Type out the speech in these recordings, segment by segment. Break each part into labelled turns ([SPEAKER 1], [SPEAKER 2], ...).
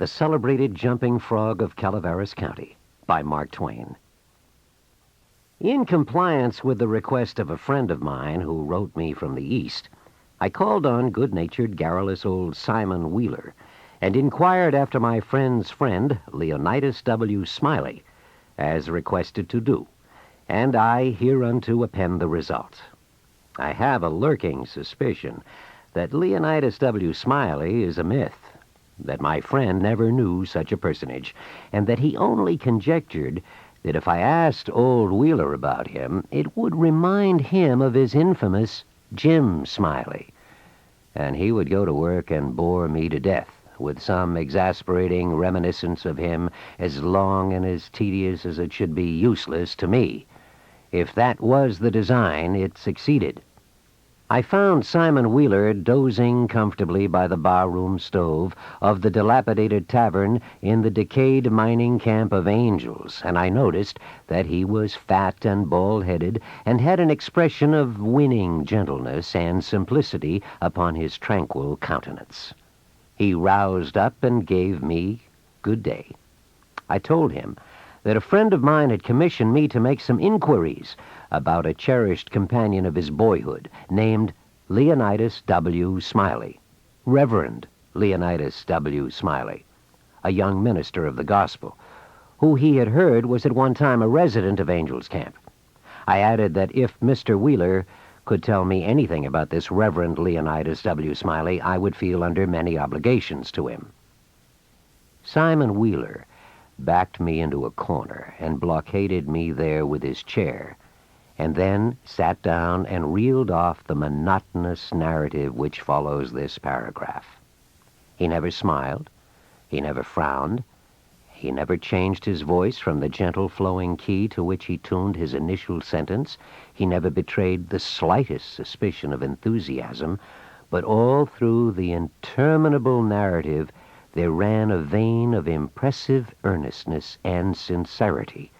[SPEAKER 1] The Celebrated Jumping Frog of Calaveras County by Mark Twain. In compliance with the request of a friend of mine who wrote me from the East, I called on good-natured, garrulous old Simon Wheeler and inquired after my friend's friend, Leonidas W. Smiley, as requested to do, and I hereunto append the result. I have a lurking suspicion that Leonidas W. Smiley is a myth, that my friend never knew such a personage, and that he only conjectured that if I asked old Wheeler about him, it would remind him of his infamous Jim Smiley, and he would go to work and bore me to death with some exasperating reminiscence of him as long and as tedious as it should be useless to me. If that was the design, it succeeded. I found Simon Wheeler dozing comfortably by the barroom stove of the dilapidated tavern in the decayed mining camp of Angels, and I noticed that he was fat and bald-headed and had an expression of winning gentleness and simplicity upon his tranquil countenance. He roused up and gave me good day. I told him that a friend of mine had commissioned me to make some inquiries about a cherished companion of his boyhood named Leonidas W. Smiley, Reverend Leonidas W. Smiley, a young minister of the gospel, who he had heard was at one time a resident of Angel's Camp. I added that if Mr. Wheeler could tell me anything about this Reverend Leonidas W. Smiley, I would feel under many obligations to him. Simon Wheeler backed me into a corner and blockaded me there with his chair, and then sat down and reeled off the monotonous narrative which follows this paragraph. He never smiled, he never frowned, he never changed his voice from the gentle flowing key to which he tuned his initial sentence, he never betrayed the slightest suspicion of enthusiasm, but all through the interminable narrative there ran a vein of impressive earnestness and sincerity,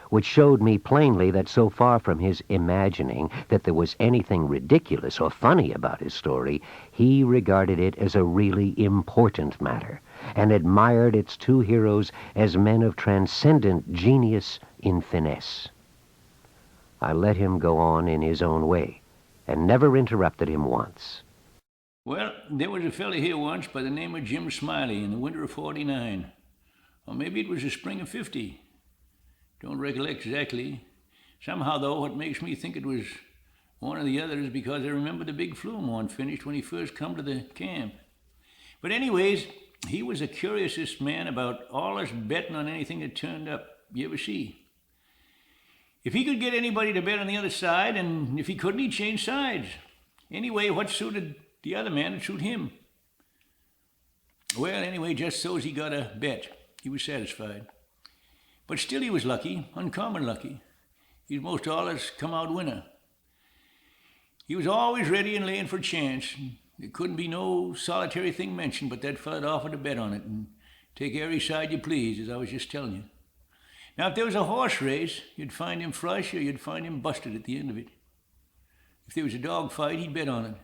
[SPEAKER 1] which showed me plainly that so far from his imagining that there was anything ridiculous or funny about his story, he regarded it as a really important matter, and admired its two heroes as men of transcendent genius in finesse. I let him go on in his own way, and never interrupted him once.
[SPEAKER 2] Well, there was a fellow here once by the name of Jim Smiley in the winter of '49. Or maybe it was the spring of '50. Don't recollect exactly. Somehow, though, what makes me think it was one or the other is because I remember the big flume one finished when he first come to the camp. But anyways, he was the curiousest man about all us betting on anything that turned up you ever see. If he could get anybody to bet on the other side, and if he couldn't, he'd change sides. Anyway, what suited the other man would suit him. Well, anyway, just so's he got a bet. He was satisfied. But still he was lucky, uncommon lucky. He'd most allus come out winner. He was always ready and laying for chance. There couldn't be no solitary thing mentioned but that fella'd offer to bet on it and take every side you please, as I was just telling you. Now, if there was a horse race, you'd find him flush or you'd find him busted at the end of it. If there was a dog fight, he'd bet on it.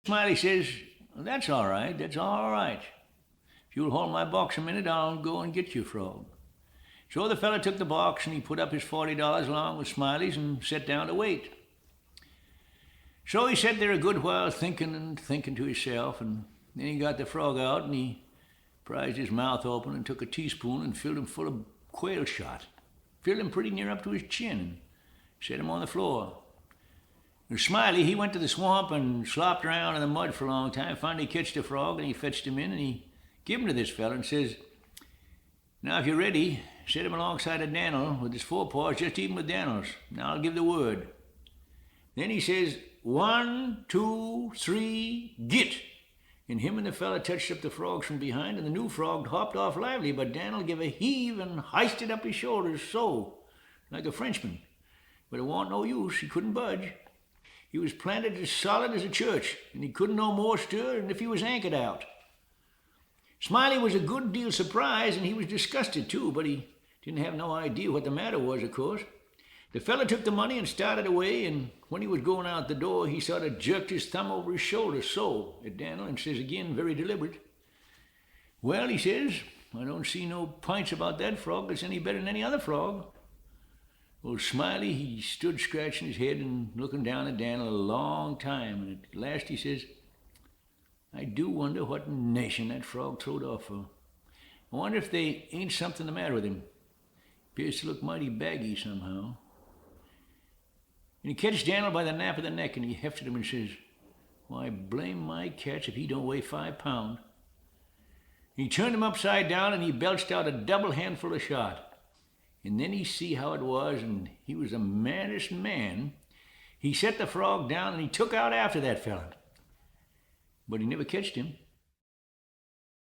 [SPEAKER 2] Smiley says, "Well, that's all right, that's all right. If you'll hold my box a minute, I'll go and get you, frog." So the fella took the box and he put up his $40 along with Smiley's and sat down to wait. So he sat there a good while thinking and thinking to himself, and then he got the frog out and he prized his mouth open and took a teaspoon and filled him full of quail shot. Filled him pretty near up to his chin and set him on the floor. And Smiley, he went to the swamp and slopped around in the mud for a long time. Finally catched a frog and he fetched him in and he gave him to this fella and says, "Now if you're ready, set him alongside of Daniel with his forepaws just even with Daniel's. Now I'll give the word." Then he says, "1, 2, 3, git!" And him and the fella touched up the frogs from behind, and the new frog hopped off lively, but Daniel gave a heave and hoisted up his shoulders so, like a Frenchman. But it wasn't no use, he couldn't budge. He was planted as solid as a church, and he couldn't no more stir than if he was anchored out. Smiley was a good deal surprised, and he was disgusted too, but he didn't have no idea what the matter was, of course. The fella took the money and started away, and when he was going out the door, he sort of jerked his thumb over his shoulder so at Daniel and says again, very deliberate, "Well," he says, "I don't see no pints about that frog that's any better than any other frog." Well, Smiley, he stood scratching his head and looking down at Daniel a long time, and at last he says, "I do wonder what nation that frog throwed off for. I wonder if they ain't something the matter with him. Appears to look mighty baggy somehow." And he catched Daniel by the nape of the neck and he hefted him and says, "Why, blame my catch if he don't weigh 5 pounds. He turned him upside down and he belched out a double handful of shot. And then he see how it was, and he was a mannish man. He set the frog down and he took out after that fella. But he never catched him.